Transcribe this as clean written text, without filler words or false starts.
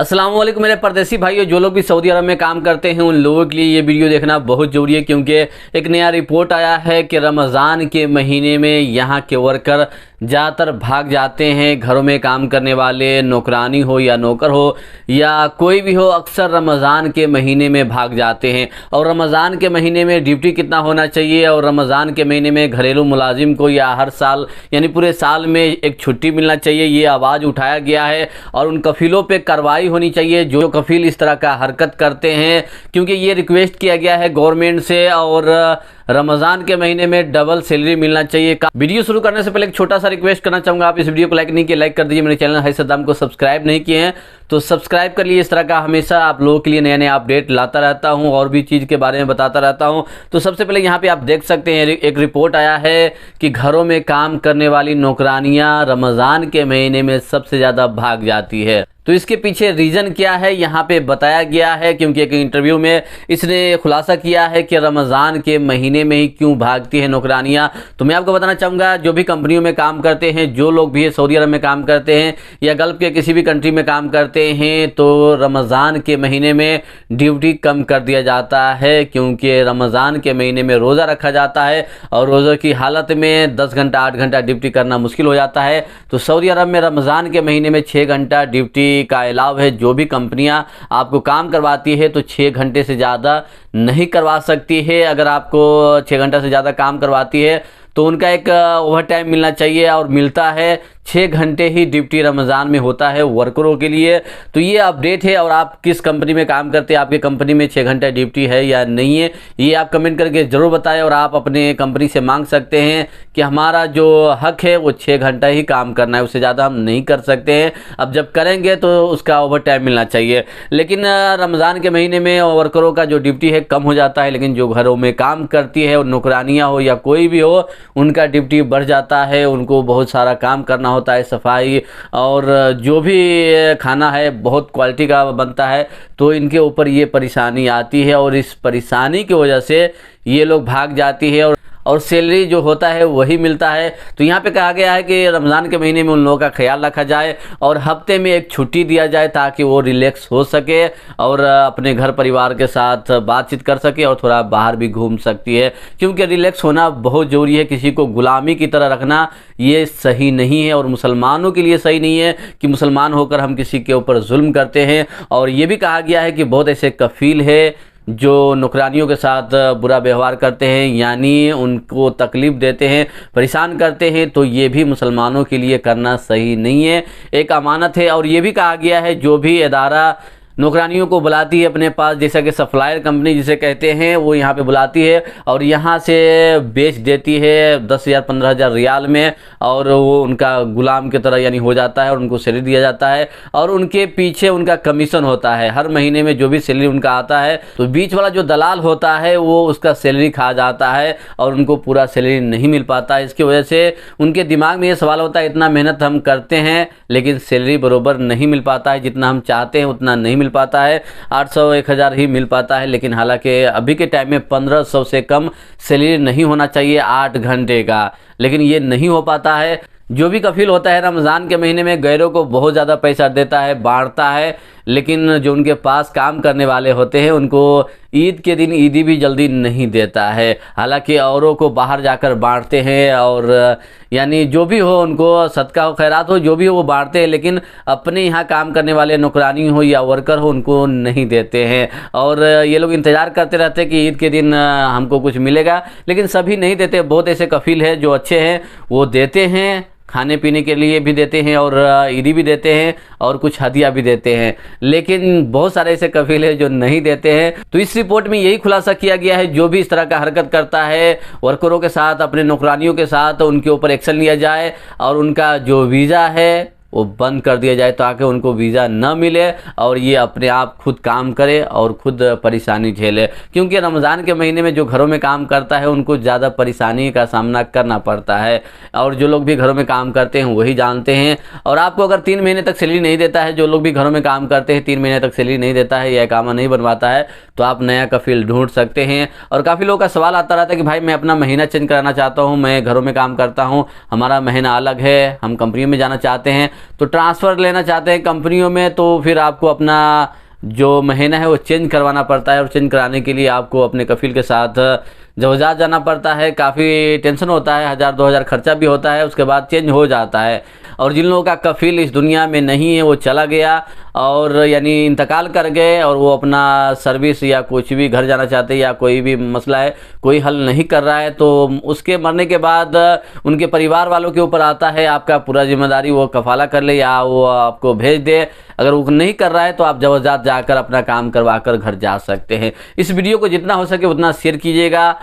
अस्सलाम वालेकुम मेरे परदेसी भाइयों, जो लोग भी सऊदी अरब में काम करते हैं उन लोगों के लिए ये वीडियो देखना बहुत ज़रूरी है, क्योंकि एक नया रिपोर्ट आया है कि रमज़ान के महीने में यहाँ के वर्कर ज़्यादातर भाग जाते हैं। घरों में काम करने वाले, नौकरानी हो या नौकर हो या कोई भी हो, अक्सर रमज़ान के महीने में भाग जाते हैं। और रमज़ान के महीने में ड्यूटी कितना होना चाहिए और रमज़ान के महीने में घरेलू मुलाजिम को या हर साल यानी पूरे साल में एक छुट्टी मिलना चाहिए, ये आवाज़ उठाया गया है। और उन कफीलों पे कार्रवाई होनी चाहिए जो कफील इस तरह का हरकत करते हैं, क्योंकि ये रिक्वेस्ट किया गया है गवर्नमेंट से। और रमज़ान के महीने में डबल सैलरी मिलना चाहिए। वीडियो शुरू करने से पहले एक छोटा सा रिक्वेस्ट करना चाहूँगा, आप इस वीडियो को लाइक नहीं किए लाइक कर दीजिए। मेरे चैनल है सद्दाम को सब्सक्राइब नहीं किए हैं तो सब्सक्राइब कर लिए। इस तरह का हमेशा आप लोगों के लिए नया नया अपडेट लाता रहता हूँ और भी चीज़ के बारे में बताता रहता हूँ। तो सबसे पहले यहाँ पे आप देख सकते हैं एक रिपोर्ट आया है कि घरों में काम करने वाली नौकरानियाँ रमज़ान के महीने में सबसे ज़्यादा भाग जाती है। तो इसके पीछे रीज़न क्या है यहाँ पे बताया गया है, क्योंकि एक इंटरव्यू में इसने खुलासा किया है कि रमज़ान के महीने में ही क्यों भागती है नौकरानियाँ। तो मैं आपको बताना चाहूँगा, जो भी कंपनियों में काम करते हैं, जो लोग भी सऊदी अरब में काम करते हैं या गल्फ़ के किसी भी कंट्री में काम करते हैं, तो रमज़ान के महीने में ड्यूटी कम कर दिया जाता है, क्योंकि रमज़ान के महीने में रोज़ा रखा जाता है और रोज़े की हालत में 10 घंटा 8 घंटा ड्यूटी करना मुश्किल हो जाता है। तो सऊदी अरब में रमज़ान के महीने में 6 घंटा ड्यूटी का अलाव है। जो भी कंपनियां आपको काम करवाती है तो 6 घंटे से ज़्यादा नहीं करवा सकती है। अगर आपको 6 घंटा से ज़्यादा काम करवाती है तो उनका एक ओवर टाइम मिलना चाहिए, और मिलता है 6 घंटे ही ड्यूटी रमज़ान में होता है वर्करों के लिए। तो ये अपडेट है। और आप किस कंपनी में काम करते हैं, आपके कंपनी में 6 घंटे ड्यूटी है या नहीं है, ये आप कमेंट करके ज़रूर बताएं। और आप अपने कंपनी से मांग सकते हैं कि हमारा जो हक है वो 6 घंटा ही काम करना है, उससे ज़्यादा हम नहीं कर सकते हैं। अब जब करेंगे तो उसका ओवर टाइम मिलना चाहिए। लेकिन रमज़ान के महीने में वर्करों का जो ड्यूटी है कम हो जाता है, लेकिन जो घरों में काम करती है, नौकरानियाँ हो या कोई भी हो, उनका ड्यूटी बढ़ जाता है। उनको बहुत सारा काम करना होता है, सफाई और जो भी खाना है बहुत क्वालिटी का बनता है। तो इनके ऊपर ये परेशानी आती है और इस परेशानी की वजह से ये लोग भाग जाती है और सैलरी जो होता है वही मिलता है। तो यहाँ पे कहा गया है कि रमज़ान के महीने में उन लोगों का ख्याल रखा जाए और हफ्ते में एक छुट्टी दिया जाए, ताकि वो रिलैक्स हो सके और अपने घर परिवार के साथ बातचीत कर सके और थोड़ा बाहर भी घूम सकती है, क्योंकि रिलैक्स होना बहुत ज़रूरी है। किसी को गुलामी की तरह रखना ये सही नहीं है और मुसलमानों के लिए सही नहीं है कि मुसलमान होकर हम किसी के ऊपर जुल्म करते हैं। और ये भी कहा गया है कि बहुत ऐसे कफील है जो नौकरानियों के साथ बुरा व्यवहार करते हैं, यानी उनको तकलीफ़ देते हैं, परेशान करते हैं। तो ये भी मुसलमानों के लिए करना सही नहीं है, एक अमानत है। और ये भी कहा गया है जो भी इदारा नौकरानियों को बुलाती है अपने पास, जैसा कि सप्लायर कंपनी जिसे कहते हैं, वो यहाँ पे बुलाती है और यहाँ से बेच देती है 10,000 15,000 रियाल में, और वो उनका गुलाम की तरह यानी हो जाता है और उनको सैलरी दिया जाता है और उनके पीछे उनका कमीशन होता है। हर महीने में जो भी सैलरी उनका आता है तो बीच वाला जो दलाल होता है वो उसका सैलरी खा जाता है और उनको पूरा सैलरी नहीं मिल पाता है। इसकी वजह से उनके दिमाग में ये सवाल होता है, इतना मेहनत हम करते हैं लेकिन सैलरी बराबर नहीं मिल पाता है, जितना हम चाहते हैं उतना नहीं मिल पाता है। 800 1000 ही मिल पाता है, लेकिन हालांकि अभी के टाइम में 1500 से कम सैलरी नहीं होना चाहिए 8 घंटे का, लेकिन ये नहीं हो पाता है। जो भी कफील होता है रमज़ान के महीने में गैरों को बहुत ज़्यादा पैसा देता है, बांटता है, लेकिन जो उनके पास काम करने वाले होते हैं उनको ईद के दिन ईदी भी जल्दी नहीं देता है। हालांकि औरों को बाहर जाकर बांटते हैं और यानी जो भी हो उनको सदका हो खैरात हो जो भी हो वो बांटते हैं, लेकिन अपने यहाँ काम करने वाले नौकरानी हो या वर्कर हो उनको नहीं देते हैं। और ये लोग इंतज़ार करते रहते हैं कि ईद के दिन हमको कुछ मिलेगा, लेकिन सभी नहीं देते। बहुत ऐसे कफील हैं जो अच्छे हैं, वो देते हैं, खाने पीने के लिए भी देते हैं और ईदी भी देते हैं और कुछ हदिया भी देते हैं, लेकिन बहुत सारे ऐसे कफील हैं जो नहीं देते हैं। तो इस रिपोर्ट में यही खुलासा किया गया है, जो भी इस तरह का हरकत करता है वर्करों के साथ, अपने नौकरानियों के साथ, उनके ऊपर एक्शन लिया जाए और उनका जो वीज़ा है वो बंद कर दिया जाए, ताकि उनको वीज़ा न मिले और ये अपने आप खुद काम करे और खुद परेशानी झेले। क्योंकि रमज़ान के महीने में जो घरों में काम करता है उनको ज़्यादा परेशानी का सामना करना पड़ता है, और जो लोग भी घरों में काम करते हैं वही जानते हैं। और आपको अगर 3 महीने तक सैलरी नहीं देता है, जो लोग भी घरों में काम करते हैं 3 महीने तक सैलरी नहीं देता है या इकामा नहीं बनवाता है, तो आप नया कफील ढूंढ सकते हैं। और काफ़ी लोगों का सवाल आता रहता है कि भाई मैं अपना महीना चेंज कराना चाहता हूँ, मैं घरों में काम करता हूँ, हमारा महीना अलग है, हम कंपनी में जाना चाहते हैं, तो ट्रांसफ़र लेना चाहते हैं कंपनियों में, तो फिर आपको अपना जो महीना है वो चेंज करवाना पड़ता है, और चेंज कराने के लिए आपको अपने कफील के साथ जवजात जाना पड़ता है। काफ़ी टेंशन होता है, 1000-2000 खर्चा भी होता है, उसके बाद चेंज हो जाता है। और जिन लोगों का कफील इस दुनिया में नहीं है वो चला गया और यानी इंतकाल कर गए, और वो अपना सर्विस या कुछ भी घर जाना चाहते हैं या कोई भी मसला है कोई हल नहीं कर रहा है, तो उसके मरने के बाद उनके परिवार वालों के ऊपर आता है आपका पूरा जिम्मेदारी, वो कफाला कर ले या वो आपको भेज दे। अगर वो नहीं कर रहा है तो आप जवजात जाकर अपना काम करवा कर घर जा सकते हैं। इस वीडियो को जितना हो सके उतना शेयर कीजिएगा।